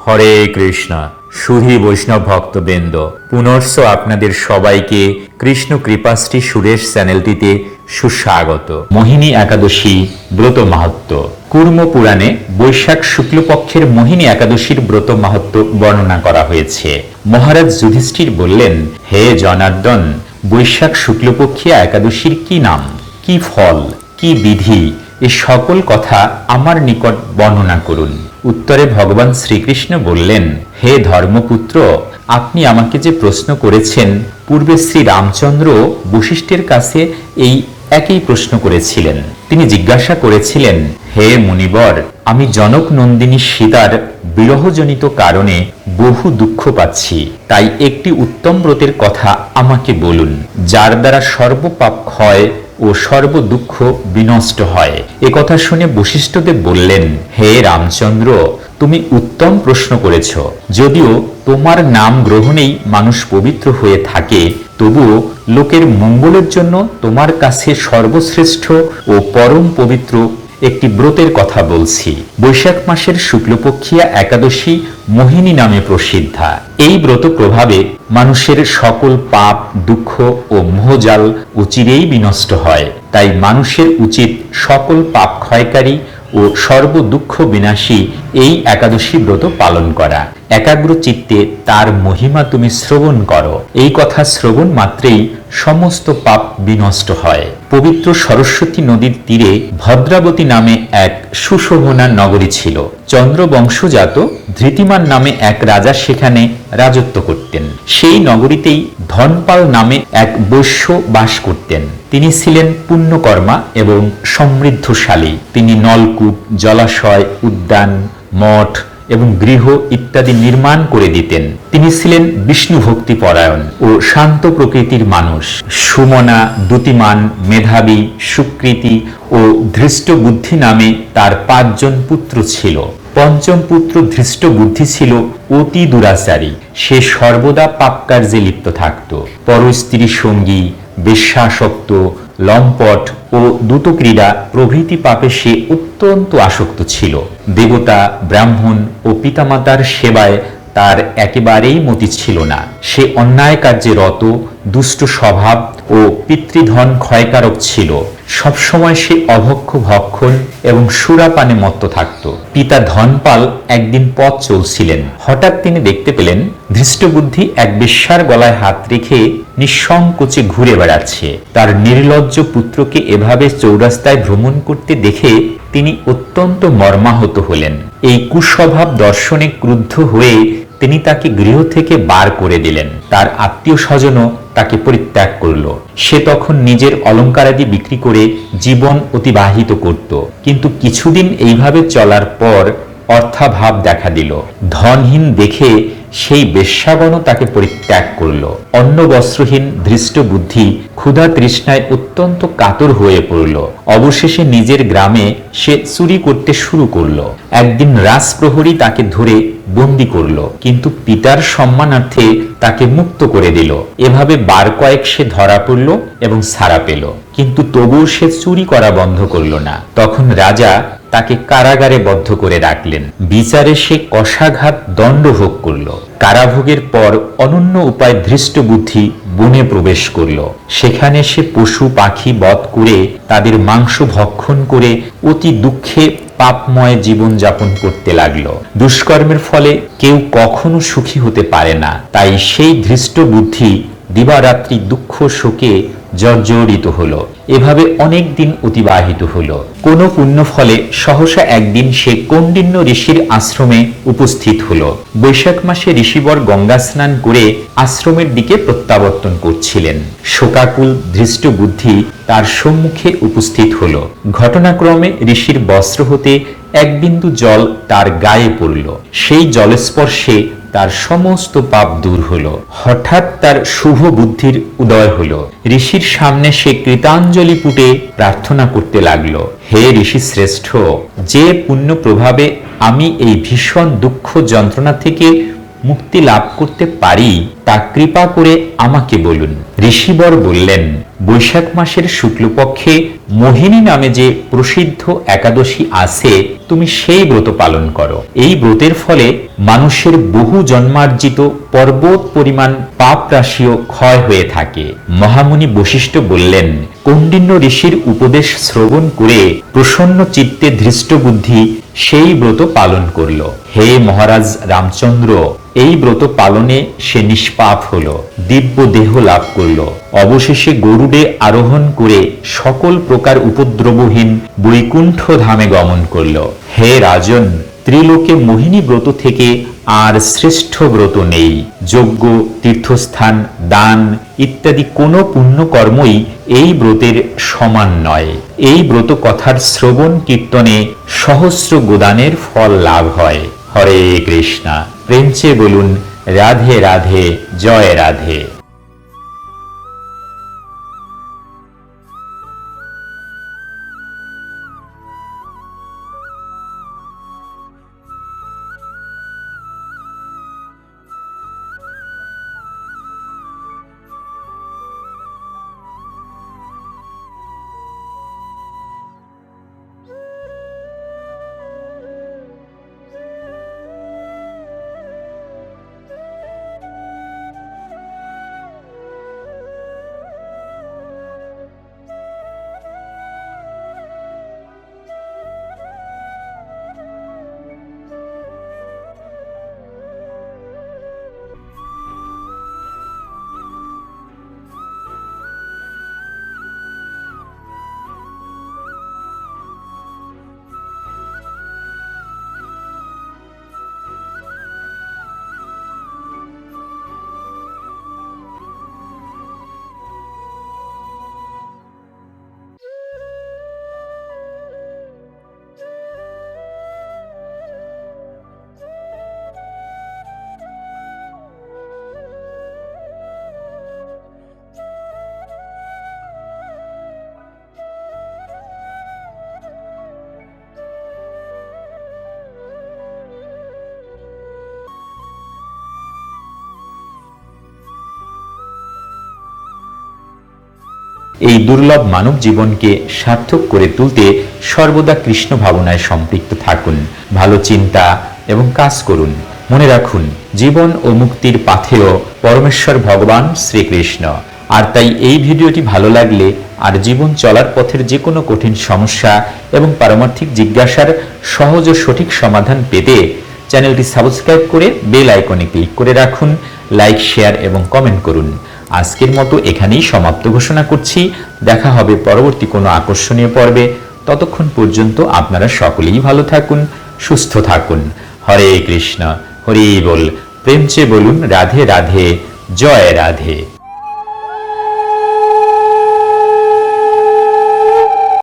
হরে কৃষ্ণ। সুধী বৈষ্ণব ভক্তবৃন্দ, পুনর্স আপনাদের সবাইকে কৃষ্ণ কৃপাশ্রী সুরেশ চ্যানেলটিতে সুস্বাগত। মোহিনী একাদশী ব্রত মাহাত্ম্য। কুর্ম পুরাণে বৈশাখ শুক্লপক্ষের মোহিনী একাদশীর ব্রত মাহাত্ম্য বর্ণনা করা হয়েছে। মহারাজ যুধিষ্ঠির বললেন, হে জনার্দন, বৈশাখ শুক্লপক্ষিয়া একাদশীর কি নাম, কি ফল, কি বিধি, এ সকল কথা আমার নিকট বর্ণনা করুন। উত্তরে ভগবান শ্রীকৃষ্ণ বললেন, হে ধর্মপুত্র, আপনি আমাকে যে প্রশ্ন করেছেন, পূর্বে শ্রী রামচন্দ্র বশিষ্ঠের কাছে এই একই প্রশ্ন করেছিলেন। তিনি জিজ্ঞাসা করেছিলেন, হে মুনিবর, আমি জনক নন্দিনী সীতার বিরহজনিত কারণে বহু দুঃখ পাচ্ছি, তাই একটি উত্তম ব্রতের কথা আমাকে বলুন, যার দ্বারা সর্বপাপ ক্ষয় ও সর্বদুঃখ বিনষ্ট হয়। একথা শুনে বশিষ্ঠদেব বললেন, হে রামচন্দ্র, তুমি উত্তম প্রশ্ন করেছ। যদিও তোমার নাম গ্রহণেই মানুষ পবিত্র হয়ে থাকে, তবুও লোকের মঙ্গলের জন্য তোমার কাছে সর্বশ্রেষ্ঠ ও পরম পবিত্র একটি ব্রতের কথা বলছি। বৈশাখ মাসের শুক্লপক্ষিয়া একাদশী মোহিনী নামে প্রসিদ্ধা। এই ব্রত প্রভাবে মানুষের সকল পাপ, দুঃখ ও মোহজাল চিরেই বিনষ্ট হয়। তাই মানুষের উচিত সকল পাপ ক্ষয়কারী ও সর্বদুঃখ বিনাশী এই একাদশী ব্রত পালন করা। একাগ্র চিত্তে তার মহিমা তুমি শ্রবণ করো। এই কথা শ্রবণ মাত্রেই সমস্ত পাপ বিনষ্ট হয়। পবিত্র সরস্বতী নদীর তীরে ভদ্রাবতী নামে এক সুশোভনা নগরী ছিল। চন্দ্রবংশজাত ধৃতিমান নামে এক রাজা সেখানে রাজত্ব করতেন। সেই নগরীতেই ধনপাল নামে এক বৈশ্য বাস করতেন। তিনি ছিলেন পুণ্যকর্মা এবং সমৃদ্ধশালী। তিনি নলকূপ, জলাশয়, উদ্যান, মঠ এবং গৃহ ইত্যাদি নির্মাণ করে দিতেন। তিনি ছিলেন বিষ্ণু ভক্তি পরায়ণ ও শান্ত প্রকৃতির মানুষ। সুমনা, দ্যুতিমান, মেধাবী, সুকৃতি ও ধৃষ্ট বুদ্ধি নামে তার 5 জন পুত্র ছিল। পঞ্চম পুত্র ধৃষ্ট বুদ্ধি ছিল অতি দুরাচারী। সে সর্বদা পাপ কার্যে লিপ্ত থাকত। পরস্ত্রী সঙ্গী, বেশ্যাসক্ত, লম্পট ও দ্রুতক্রীড়া প্রভৃতি পাপে সে অত্যন্ত আসক্ত ছিল। দেবতা, ব্রাহ্মণ ও পিতামাতার সেবায় তার একেবারেই মতি ছিল না। সে অন্যায় কার্যে রত, দুষ্ট স্বভাব ও পিতৃধন ক্ষয়কারক ছিল। সবসময় সে অভক্ষ ভক্ষণ এবং সুরাপানে মত্ত থাকত। পিতা ধনপাল একদিন পথ চলছিলেন। হঠাৎ তিনি দেখতে পেলেন ধৃষ্টবুদ্ধি এক বেশ্যার গলায় হাত রেখে নিঃসংকোচে ঘুরে বেড়াচ্ছে। তার নির্লজ্জ পুত্রকে এভাবে চৌরাস্তায় ভ্রমণ করতে দেখে তিনি অত্যন্ত মর্মাহত হলেন। এই কুস্বভাব দর্শনে ক্রুদ্ধ হয়ে তিনি তাকে গৃহ থেকে বার করে দিলেন। তার আত্মীয় স্বজনও তাকে পরিত্যাগ করল। সে তখন নিজের অলঙ্কারাদি বিক্রি করে জীবন অতিবাহিত করত। কিন্তু কিছুদিন এইভাবে চলার পর অর্থাভাব দেখা দিল। ধনহীন দেখে সেই বেশ্যাগণও তাকে পরিত্যাগ করল। অন্ন বস্ত্রহীন ধৃষ্ট বুদ্ধি ক্ষুধা তৃষ্ণায় অত্যন্ত কাতর হয়ে পড়ল। অবশেষে নিজের গ্রামে সে চুরি করতে শুরু করল। একদিন রাজপ্রহরী তাকে ধরে বন্দী করল, কিন্তু পিতার সম্মানার্থে তাকে মুক্ত করে দিল। এভাবে বার কয়েক সে ধরা পড়ল এবং ছাড়া পেল, কিন্তু তবুও সে চুরি করা বন্ধ করল না। তখন রাজা তাকে কারাগারে বদ্ধ করে রাখলেন। বিচারে সে কষাঘাত দণ্ড ভোগ করল। কারাভোগের পর অনন্য উপায় ধৃষ্ট বুদ্ধি বনে প্রবেশ করল। সেখানে সে পশু পাখি বধ করে তাদের মাংস ভক্ষণ করে অতি দুঃখে পাপময় জীবন যাপন করতে লাগলো। দুষ্কর্মের ফলে কেউ কখনো সুখী হতে পারে না। তাই সেই ধৃষ্ট বুদ্ধি দিবারাত্রি দুঃখ শোকে জর্জরিত হলো। এভাবে অনেক দিন অতিবাহিত হলো। কোন পুণ্য ফলে সহসা একদিন সে কৌণ্ডিন্য ঋষির আশ্রমে উপস্থিত হলো। বৈশাখ মাসে ঋষিবর গঙ্গা স্নান করে আশ্রমের দিকে প্রত্যাবর্তন করছিলেন। শোকাকুল ধৃষ্ট বুদ্ধি তার সম্মুখে উপস্থিত হলো। ঘটনাক্রমে ঋষির বস্ত্র হতে এক বিন্দু জল তার গায়ে পড়ল। সেই জলস্পর্শে তার সমস্ত পাপ দূর হলো। হঠাৎ তার শুভ বুদ্ধির উদয় হলো। ঋষির সামনে সে কৃতাঞ্জলি পুটে প্রার্থনা করতে লাগলো, হে ঋষি শ্রেষ্ঠ, যে পুণ্য প্রভাবে আমি এই ভীষণ দুঃখ যন্ত্রণা থেকে মুক্তি লাভ করতে পারি তা কৃপা করে আমাকে বলুন। ঋষিবর বললেন, বৈশাখ মাসের শুক্লপক্ষে মোহিনী নামে যে প্রসিদ্ধ একাদশী আছে, তুমি সেই ব্রত পালন করো। এই ব্রতের ফলে মানুষের বহু জন্মার্জিত পর্বত পরিমাণ পাপ রাশিও ক্ষয় হয়ে থাকে। মহামুনি বশিষ্ঠ বললেন, কৌণ্ডিন্য ঋষির উপদেশ শ্রবণ করে প্রসন্ন চিত্তে ধৃষ্ট বুদ্ধি সেই ব্রত পালন করল। হে মহারাজ রামচন্দ্র, এই ব্রত পালনে সে নিষ্পাপ হল, দিব্য দেহ লাভ করল, অবশেষে গরুড়ে আরোহণ করে সকল প্রকার উপদ্রবহীন বৈকুণ্ঠ ধামে গমন করল। হে রাজন, ত্রিলোকে মোহিনী ব্রত থেকে আর শ্রেষ্ঠ ব্রত নেই। যজ্ঞ, তীর্থস্থান, দান ইত্যাদি কোনো পুণ্যকর্মই এই ব্রতের সমান নয়। এই ব্রত কথার শ্রবণ কীর্তনে সহস্র গোদানের ফল লাভ হয়। হরে কৃষ্ণা। প্রেমচে বলুন রাধে রাধে, জয় রাধে। এই দুর্লভ মানব জীবনকে সার্থক করে তুলতে সর্বদা কৃষ্ণ ভাবনায় সম্পৃক্ত থাকুন, ভালো চিন্তা এবং কাজ করুন। মনে রাখুন, জীবন ও মুক্তির পাথেয় পরমেশ্বর ভগবান শ্রীকৃষ্ণ। আর তাই এই ভিডিওটি ভালো লাগলে আর জীবন চলার পথের যে কোনো কঠিন সমস্যা এবং পারমার্থিক জিজ্ঞাসার সহজ ও সঠিক সমাধান পেতে চ্যানেলটি সাবস্ক্রাইব করে বেল আইকনে ক্লিক করে রাখুন। লাইক, শেয়ার এবং কমেন্ট করুন। আজকের মতো এখানেই সমাপ্ত ঘোষণা করছি। দেখা হবে পরবর্তী কোনো আকর্ষণীয় পর্বে। ততক্ষণ পর্যন্ত আপনারা সকলেই ভালো থাকুন, সুস্থ থাকুন। হরে কৃষ্ণ, হরি বল। প্রেমচে বলুন রাধে রাধে, জয় রাধে।